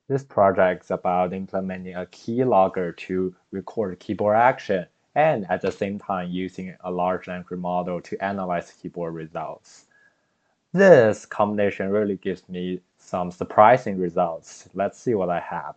This project is about implementing a keylogger to record keyboard action and at the same time using a large language model to analyze keyboard results. This combination really gives me some surprising results. Let's see what I have.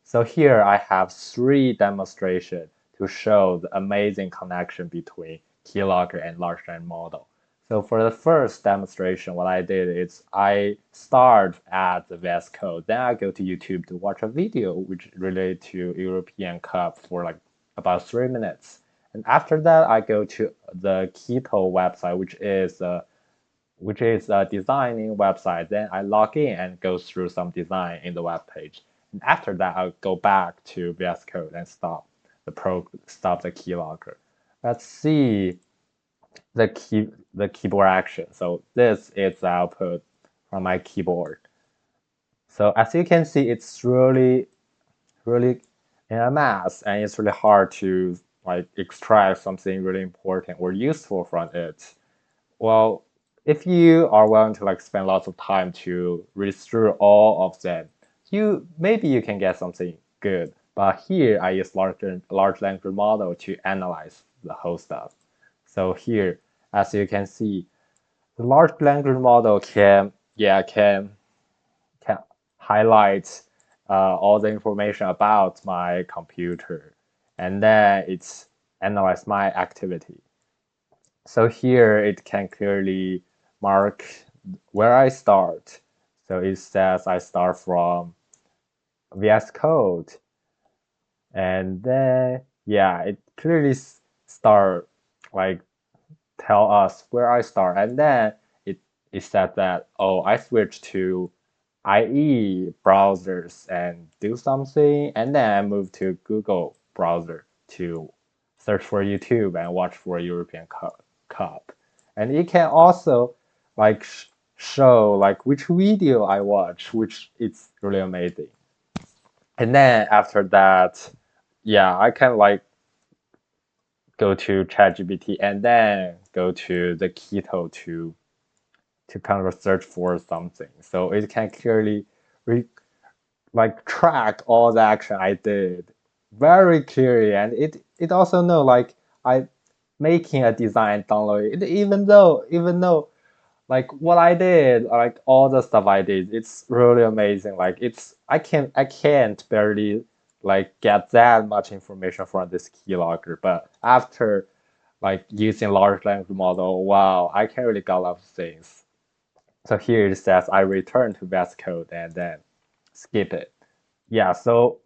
So here I have three demonstrations to show the amazing connection between keylogger and large language model. So for the first demonstration, what I did is I start at the VS Code, then I go to YouTube to watch a video which related to European Cup for like about 3 minutes. And after that, I go to the Keto website, which is a designing website. Then I log in and go through some design in the web page. And after that, I'll go back to VS Code and stop the keylogger. Let's see the keyboard action. So this is the output from my keyboard. So as you can see, it's really in a mess, and it's really hard to like extract something really important or useful from it. Well, if you are willing to like spend lots of time to read through all of them, you can get something good. But here I use large language model to analyze the whole stuff. So here, as you can see, the large language model can highlight all the information about my computer, and then it's analyze my activity. So here it can clearly mark where I start. So it says I start from VS Code, and then yeah, it clearly start like tell us where I start, and then it said that oh I switched to IE browsers and do something, and then I move to Google browser to search for YouTube and watch for European Cup. And it can also like show like which video I watch, which is really amazing. And then after that, yeah, I can like go to ChatGPT and then go to the Keto to kind of search for something. So it can clearly re like track all the action I did very clearly, and it also know like I making a design download it, even though like what I did, like all the stuff I did, it's really amazing. Like I can't barely like get that much information from this keylogger, but after like using large language model, wow, I can really get a lot of things. So here it says I return to VS Code and then skip it. Yeah, so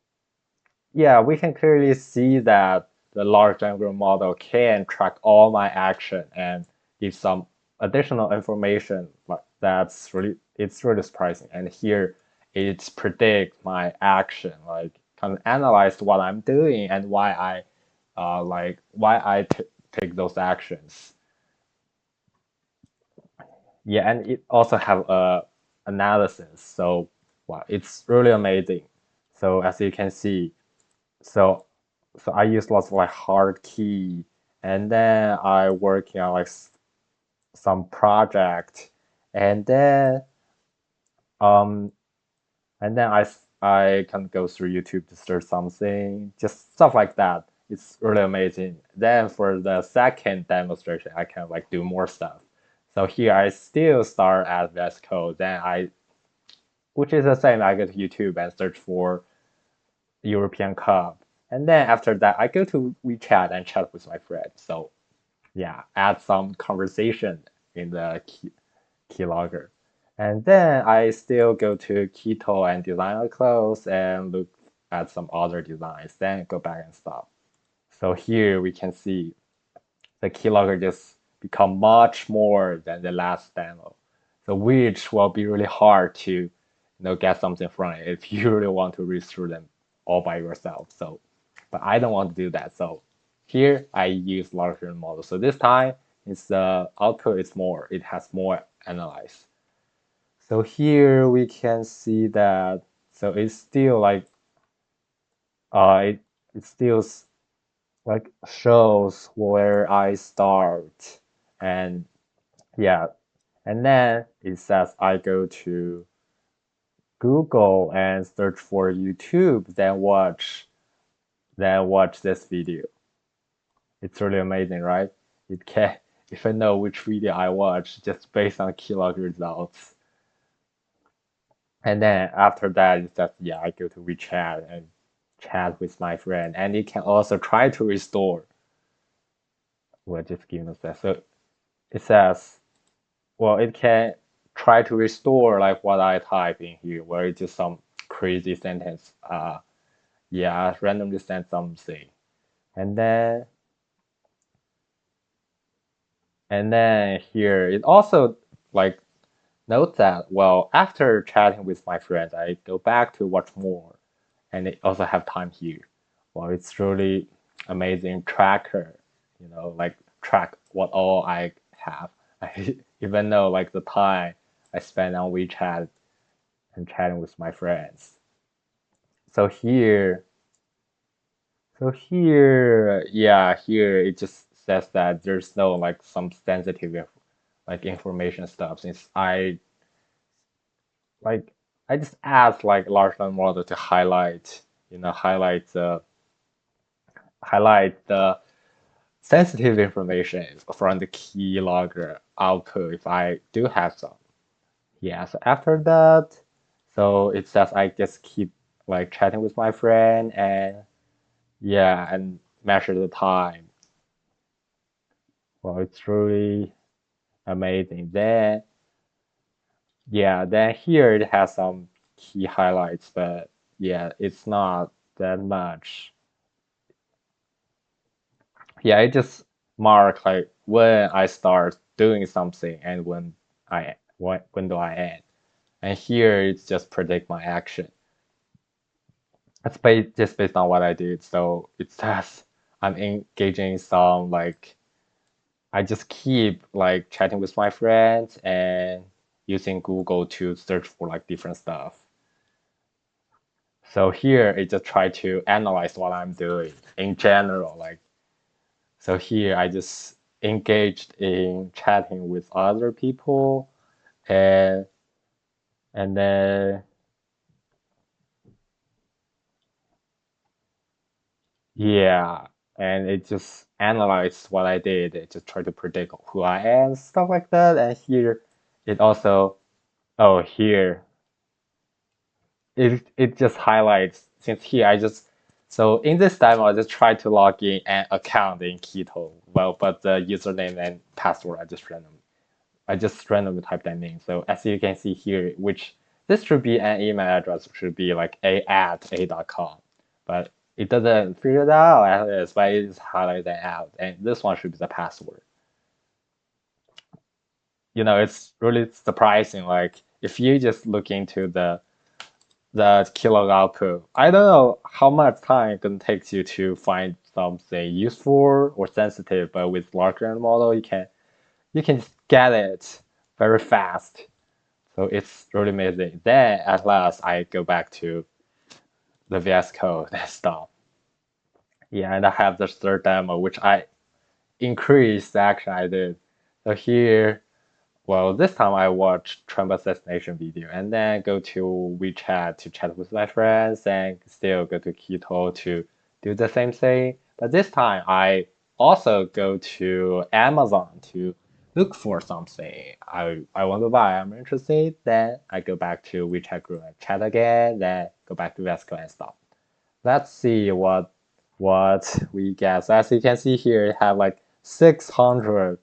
yeah, we can clearly see that the large language model can track all my action and give some additional information it's really surprising. And here it predicts my action, like kind of analyzed what I'm doing and why I take those actions. Yeah, and it also have a analysis. So wow, it's really amazing. So as you can see, so so I use lots of like hard key, and then I working on like some project, and then um and then I can go through YouTube to search something, just stuff like that. It's really amazing. Then for the second demonstration, I can like do more stuff. So here I still start at VS Code, which is the same. I go to YouTube and search for European Cup. And then after that, I go to WeChat and chat with my friend. So yeah, add some conversation in the keylogger. And then I still go to Keto and design a clothes and look at some other designs, then go back and stop. So here we can see the keylogger just become much more than the last demo. So which will be really hard to get something from it if you really want to read through them all by yourself. So but I don't want to do that. So here I use large language model. So this time it's the output is more, it has more analyze. So here we can see that so it's still like it still like shows where I start, and yeah, and then it says I go to Google and search for YouTube, then watch this video. It's really amazing, right? It can if I know which video I watch just based on keylogger results. And then after that, it's just yeah, I go to WeChat and chat with my friend, and it can also try to restore. Well, just give me a sec. So it says, well, it can try to restore like what I type in here, where it's just some crazy sentence. Yeah, randomly send something, and then here it also like note that well after chatting with my friends, I go back to watch more, and it also have time here. Well, it's really amazing tracker, like track what all I have. I even know like the time I spend on WeChat and chatting with my friends. So yeah, here it just says that there's no like some sensitive like information stuff since like I just asked like large language model to highlight the sensitive information from the keylogger output if I do have some. Yeah, so after that, so it says I just keep like chatting with my friend and yeah, and measure the time. Well, it's really amazing. Then here it has some key highlights, but yeah, it's not that much. Yeah, it just mark like when I start doing something and when do I end. And here it's just predict my action. It's just based on what I did. So it says I'm engaging in some like I just keep like chatting with my friends and using Google to search for like different stuff. So here it just try to analyze what I'm doing in general. Like so here I just engaged in chatting with other people and and then yeah, and it just analyzed what I did. It just tried to predict who I am, stuff like that. And here it also oh here it just highlights since here I just so in this demo I just tried to log in an account in Keto. Well, but the username and password I just randomly typed that in. So as you can see here, which this should be an email address, should be like a@a.com, but it doesn't figure it out as it is, but it just highlight that out, and this one should be the password. It's really surprising. Like if you just look into the kilo output, I don't know how much time it gonna take you to find something useful or sensitive, but with large language model, you can just get it very fast. So it's really amazing. Then at last I go back to the VS Code and stop. Yeah, and I have the third demo, which I increased the action I did. So here, well, this time I watch Trump assassination video and then go to WeChat to chat with my friends and still go to Keto to do the same thing. But this time I also go to Amazon to look for something I want to buy. I'm interested. Then I go back to WeChat group and chat again. Then go back to Vesco and stop. Let's see what we get. So as you can see here, it have like 600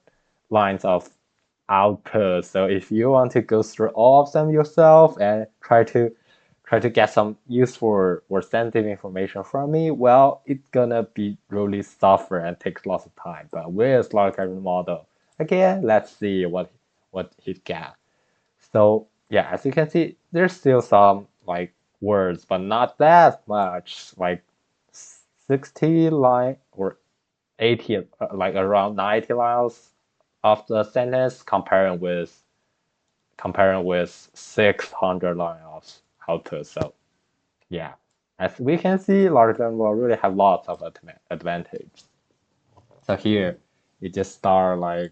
lines of output. So if you want to go through all of them yourself and try to get some useful or sensitive information from me, well, it's gonna be really suffer and takes lots of time. But with large language model, again, let's see what it got. So yeah, as you can see, there's still some like words, but not that much, like 60 line or 80, like around 90 lines of the sentence comparing with 600 line of output. So yeah, as we can see, large language will really have lots of advantage. So here, it just start like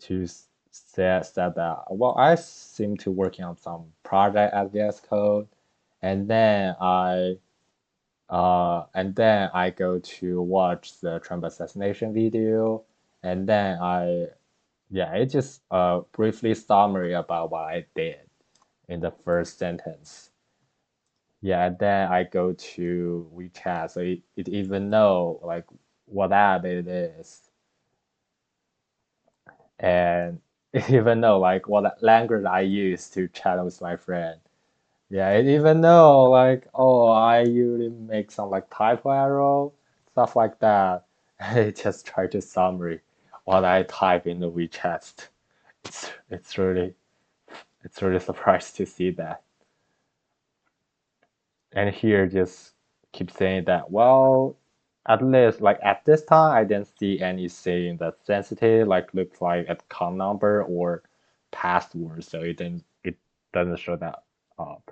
to set that. Well, I seem to working on some project at VS Code, and then I go to watch the Trump assassination video, and then yeah, it just briefly summary about what I did in the first sentence. Yeah, and then I go to WeChat, so it even know like what app it is, and it even know like what language I use to chat with my friend. Yeah, it even know like, oh, I usually make some like typo error, stuff like that. It just try to summary what I type in the WeChat. It's really surprised to see that. And here just keep saying that, well, at least like at this time I didn't see anything that's sensitive, like looks like a account number or password, so it doesn't show that up.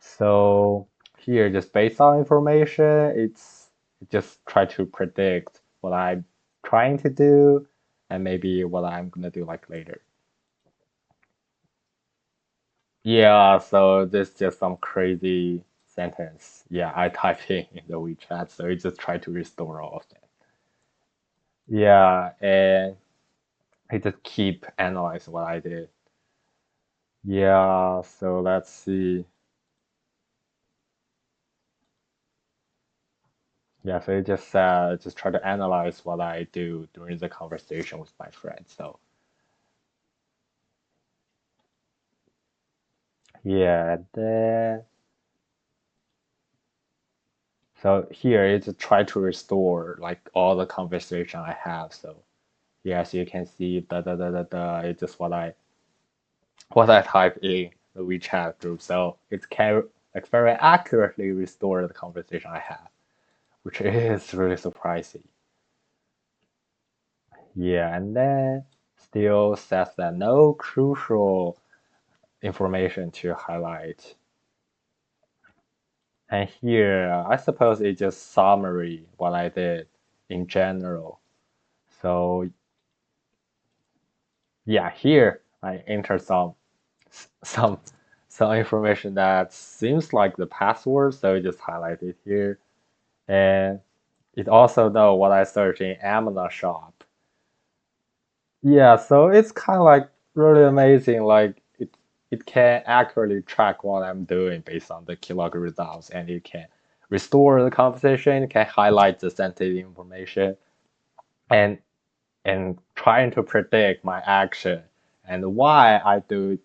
So here, just based on information, it just try to predict what I'm trying to do and maybe what I'm gonna do like later. Yeah, so this just some crazy sentence. Yeah, I type in the WeChat, so it just try to restore all of them. Yeah, and it just keep analyze what I did. Yeah, so let's see. Yeah, so it just try to analyze what I do during the conversation with my friend. So yeah, then so here it's try to restore like all the conversation I have. So yes, you can see da da da da da. It's just what I type in the WeChat group. So it can like very accurately restore the conversation I have, which is really surprising. Yeah, and then still says that no crucial information to highlight. And here, I suppose it's just summary what I did in general. So yeah, here I enter some some information that seems like the password, so I just highlight it here. And it also know what I search in Amazon shop. Yeah, so it's kind of like really amazing. Like it can accurately track what I'm doing based on the keylogger results, and it can restore the conversation, it can highlight the sensitive information, and trying to predict my action and why I did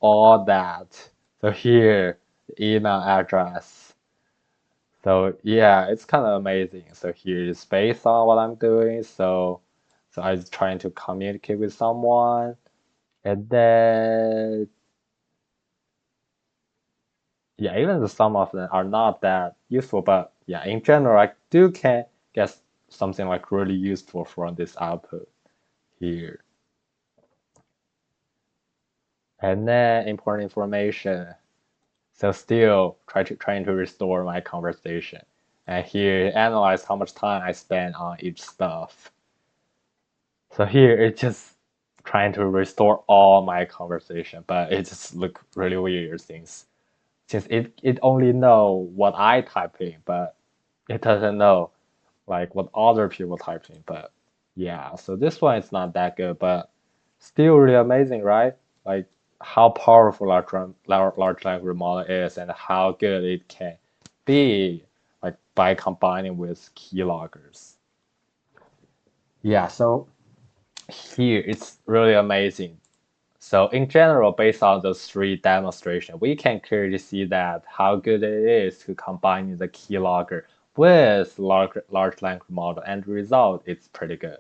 all that. So here, the email address. So yeah, it's kind of amazing. So here is based on what I'm doing. So I was trying to communicate with someone, and then yeah, even though some of them are not that useful, but yeah, in general, I do can get something like really useful from this output here. And then important information. So still trying to restore my conversation. And here analyze how much time I spend on each stuff. So here it's just trying to restore all my conversation, but it just look really weird since it only know what I type in, but it doesn't know like what other people type in. But yeah, so this one is not that good, but still really amazing, right? Like how powerful large language model is and how good it can be like by combining with keyloggers. Yeah, so here it's really amazing. So in general, based on those three demonstrations, we can clearly see that how good it is to combine the keylogger with large language model, and the result is pretty good.